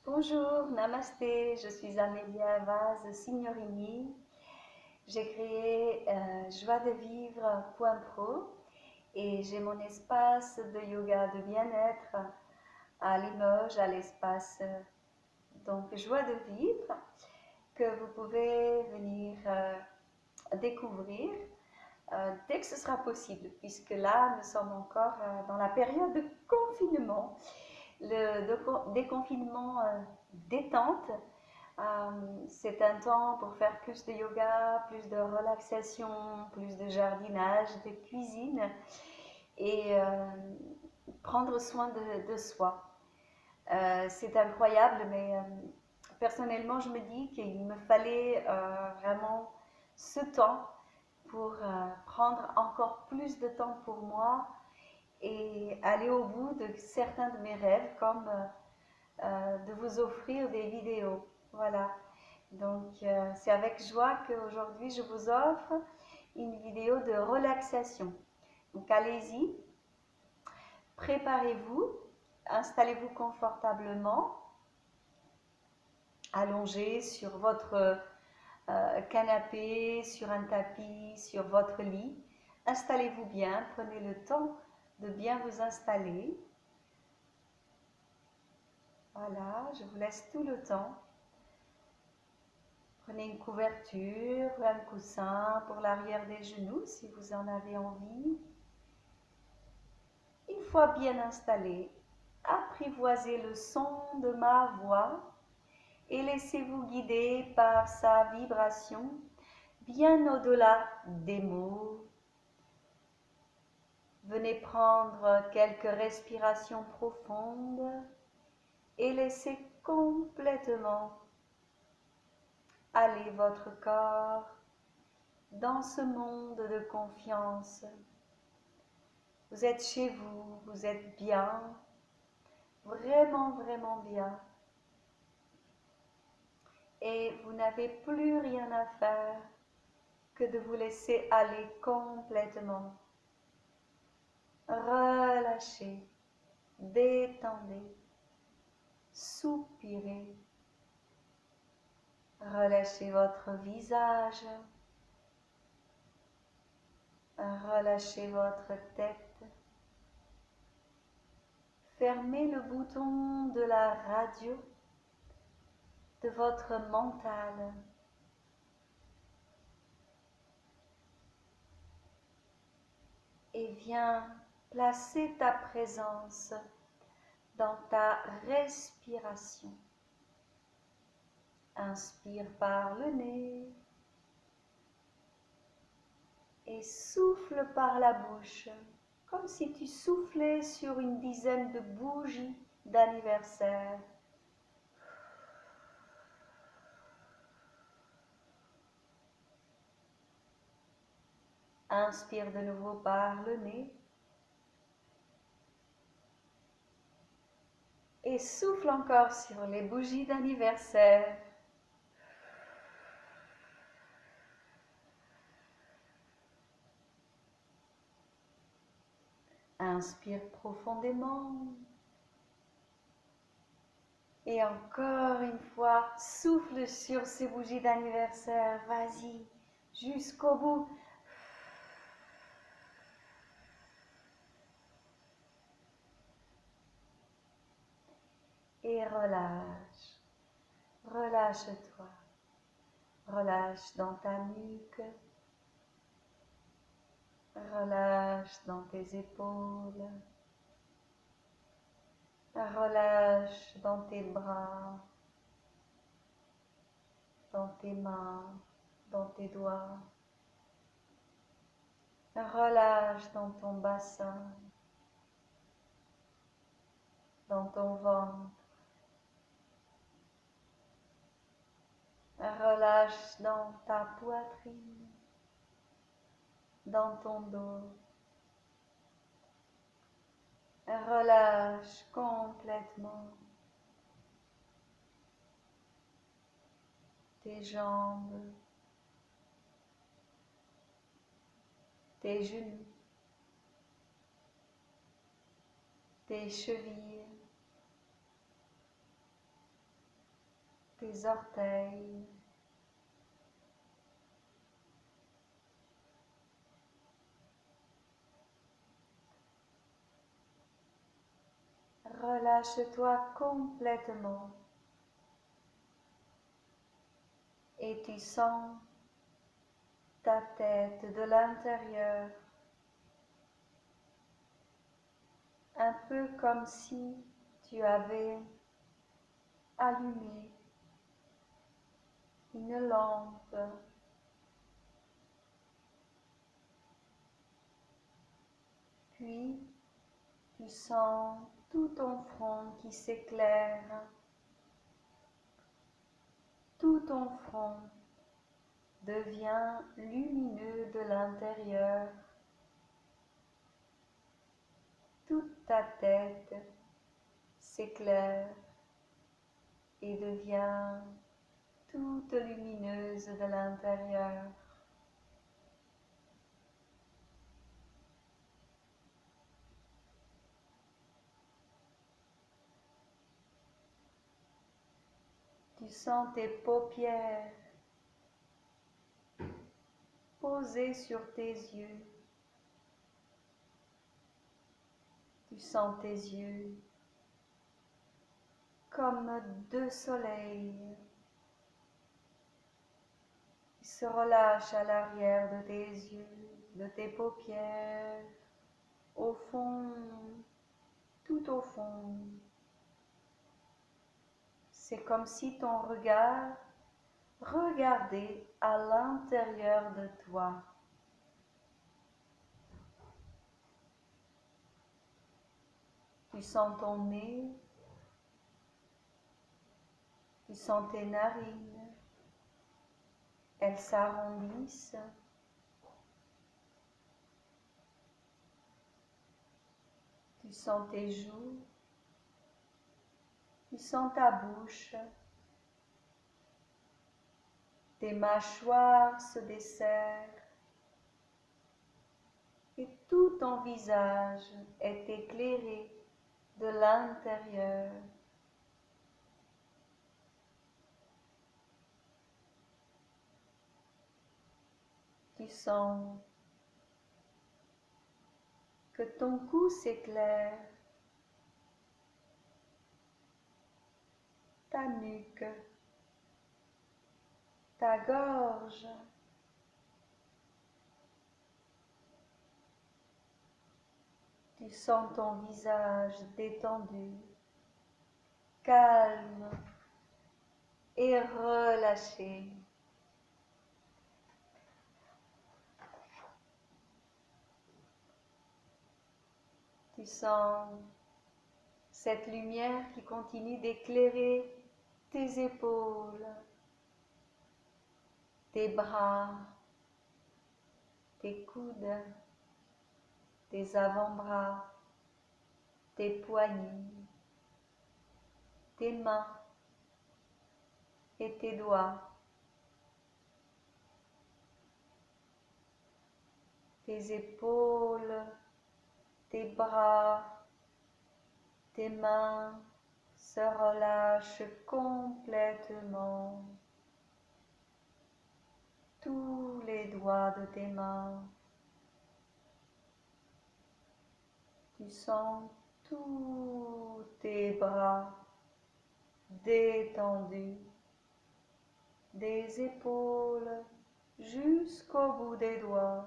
Bonjour, namasté, je suis Amélia Vaz Signorini. J'ai créé Joie de Vivre.pro et j'ai mon espace de yoga de bien-être à Limoges, à l'espace Joie de Vivre, que vous pouvez venir découvrir dès que ce sera possible, puisque là, nous sommes encore dans la période de confinement. Le déconfinement détente, c'est un temps pour faire plus de yoga, plus de relaxation, plus de jardinage, de cuisine et prendre soin de soi. C'est incroyable, mais personnellement, je me dis qu'il me fallait vraiment ce temps pour prendre encore plus de temps pour moi et aller au bout de certains de mes rêves, comme de vous offrir des vidéos. Voilà. C'est avec joie qu'aujourd'hui, je vous offre une vidéo de relaxation. Donc, allez-y, préparez-vous, installez-vous confortablement, allongé sur votre canapé, sur un tapis, sur votre lit. Installez-vous bien, prenez le temps de bien vous installer. Voilà, je vous laisse tout le temps. Prenez une couverture, un coussin pour l'arrière des genoux si vous en avez envie. Une fois bien installé, apprivoisez le son de ma voix et laissez-vous guider par sa vibration bien au-delà des mots. Venez prendre quelques respirations profondes et laissez complètement aller votre corps dans ce monde de confiance. Vous êtes chez vous, vous êtes bien, vraiment, vraiment bien. Et vous n'avez plus rien à faire que de vous laisser aller complètement. Relâchez, détendez, soupirez. Relâchez votre visage. Relâchez votre tête. Fermez le bouton de la radio de votre mental. Et viens placer ta présence dans ta respiration. Inspire par le nez et souffle par la bouche, comme si tu soufflais sur une dizaine de bougies d'anniversaire. Inspire de nouveau par le nez et souffle encore sur les bougies d'anniversaire. Inspire profondément. Et encore une fois, souffle sur ces bougies d'anniversaire. Vas-y, jusqu'au bout. Et relâche. Relâche-toi. Relâche dans ta nuque. Relâche dans tes épaules. Relâche dans tes bras, dans tes mains, dans tes doigts. Relâche dans ton bassin, dans ton ventre. Relâche dans ta poitrine, dans ton dos. Relâche complètement tes jambes, tes genoux, tes chevilles, tes orteils, relâche-toi complètement et tu sens ta tête de l'intérieur, un peu comme si tu avais allumé une lampe. Puis tu sens tout ton front qui s'éclaire, tout ton front devient lumineux de l'intérieur, toute ta tête s'éclaire et devient toute lumineuse de l'intérieur. Tu sens tes paupières posées sur tes yeux. Tu sens tes yeux comme deux soleils qui se relâchent à l'arrière de tes yeux, de tes paupières, au fond, tout au fond. C'est comme si ton regard regardait à l'intérieur de toi. Tu sens ton nez, tu sens tes narines, elles s'arrondissent. Tu sens tes joues, tu sens ta bouche, tes mâchoires se desserrent et tout ton visage est éclairé de l'intérieur. Tu sens que ton cou s'éclaire, ta nuque, ta gorge, tu sens ton visage détendu, calme et relâché. Tu sens cette lumière qui continue d'éclairer tes épaules, tes bras, tes coudes, tes avant-bras, tes poignets, tes mains et tes doigts, tes épaules, tes bras, tes mains se relâchent complètement. Tous les doigts de tes mains. Tu sens tous tes bras détendus, des épaules jusqu'au bout des doigts.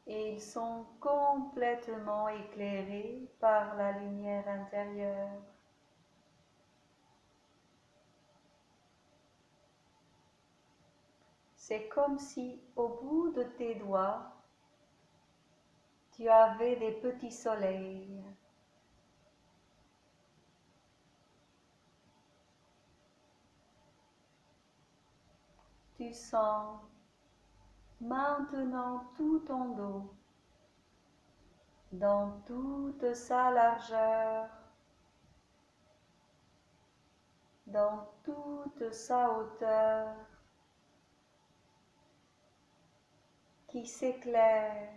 Et ils sont complètement éclairés par la lumière intérieure. C'est comme si au bout de tes doigts, tu avais des petits soleils. Tu sens maintenant tout ton dos dans toute sa largeur, dans toute sa hauteur, qui s'éclaire.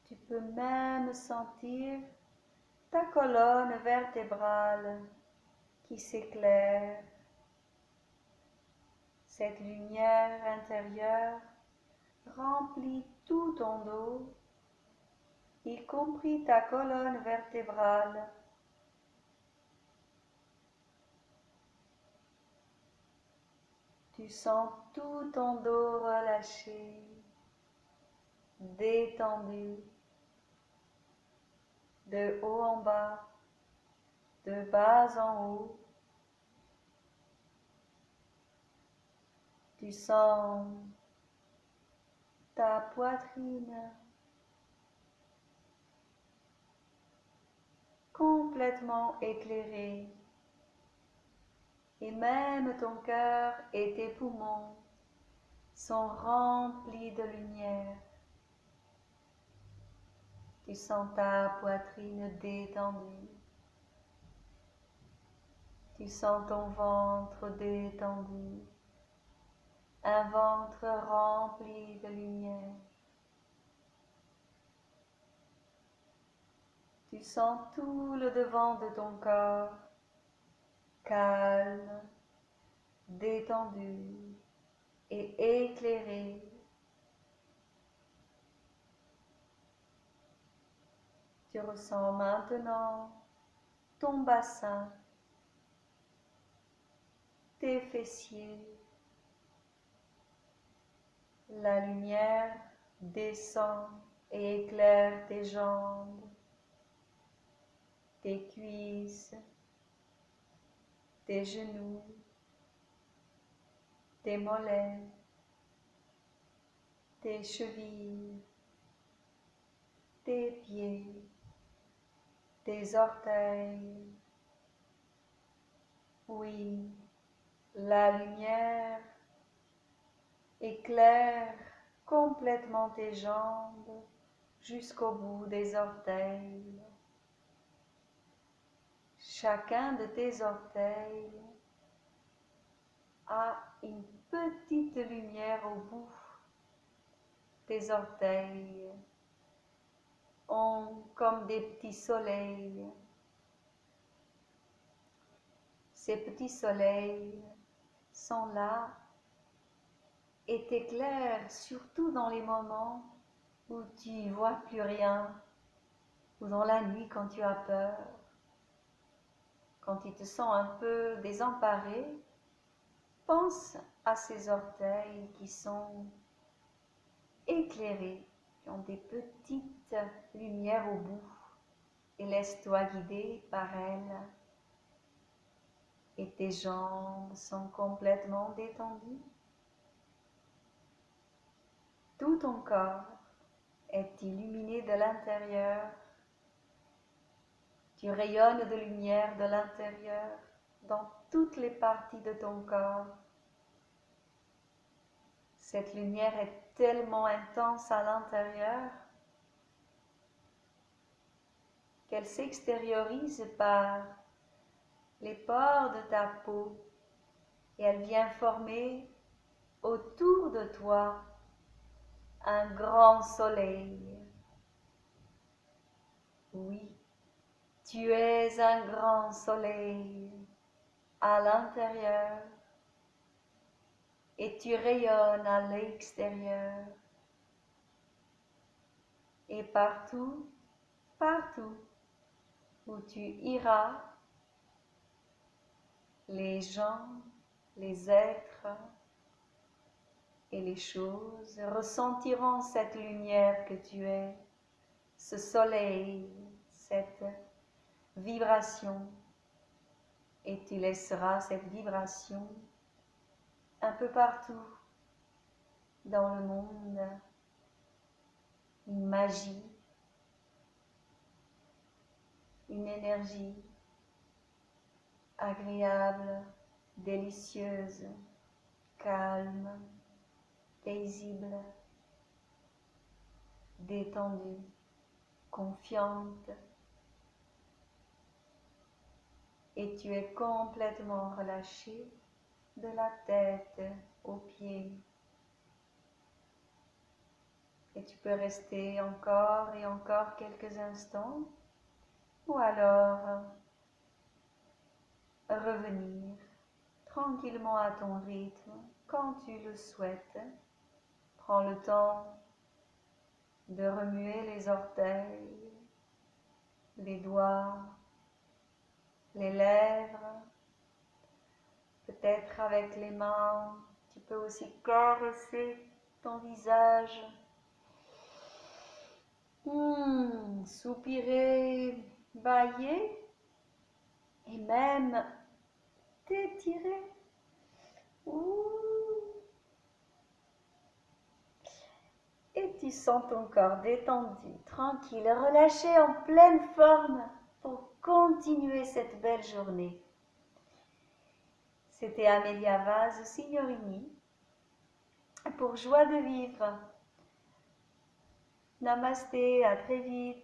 Tu peux même sentir ta colonne vertébrale qui s'éclaire. Cette lumière intérieure remplit tout ton dos, y compris ta colonne vertébrale. Tu sens tout ton dos relâché, détendu, de haut en bas, de bas en haut. Tu sens ta poitrine complètement éclairée, et même ton cœur et tes poumons sont remplis de lumière. Tu sens ta poitrine détendue. Tu sens ton ventre détendu, un ventre rempli de lumière. Tu sens tout le devant de ton corps, calme, détendu et éclairé. Tu ressens maintenant ton bassin, tes fessiers. La lumière descend et éclaire tes jambes, tes cuisses, tes genoux, tes mollets, tes chevilles, tes pieds, tes orteils. Oui, la lumière éclaire complètement tes jambes jusqu'au bout des orteils. Chacun de tes orteils a une petite lumière au bout. Tes orteils ont comme des petits soleils. Ces petits soleils sont là et t'éclairent surtout dans les moments où tu ne vois plus rien, ou dans la nuit quand tu as peur, quand tu te sens un peu désemparé. Pense à ces orteils qui sont éclairés, qui ont des petites lumières au bout, et laisse-toi guider par elles. Et tes jambes sont complètement détendues. Tout ton corps est illuminé de l'intérieur. Tu rayonnes de lumière de l'intérieur dans toutes les parties de ton corps. Cette lumière est tellement intense à l'intérieur qu'elle s'extériorise par les pores de ta peau et elle vient former autour de toi un grand soleil. Oui, tu es un grand soleil à l'intérieur et tu rayonnes à l'extérieur. Et partout, partout où tu iras, les gens, les êtres et les choses ressentiront cette lumière que tu es, ce soleil, cette vibration, et tu laisseras cette vibration un peu partout dans le monde, une magie, une énergie agréable, délicieuse, calme, paisible, détendue, confiante, et tu es complètement relâché de la tête aux pieds. Et tu peux rester encore et encore quelques instants ou alors revenir tranquillement à ton rythme quand tu le souhaites. Prends le temps de remuer les orteils, les doigts, les lèvres, peut-être avec les mains, tu peux aussi caresser ton visage. Soupirer, bailler et même t'étirer. Et tu sens ton corps détendu, tranquille, relâché en pleine forme pour continuer cette belle journée. C'était Amelia Vaz Signorini pour Joie de vivre. Namasté, à très vite.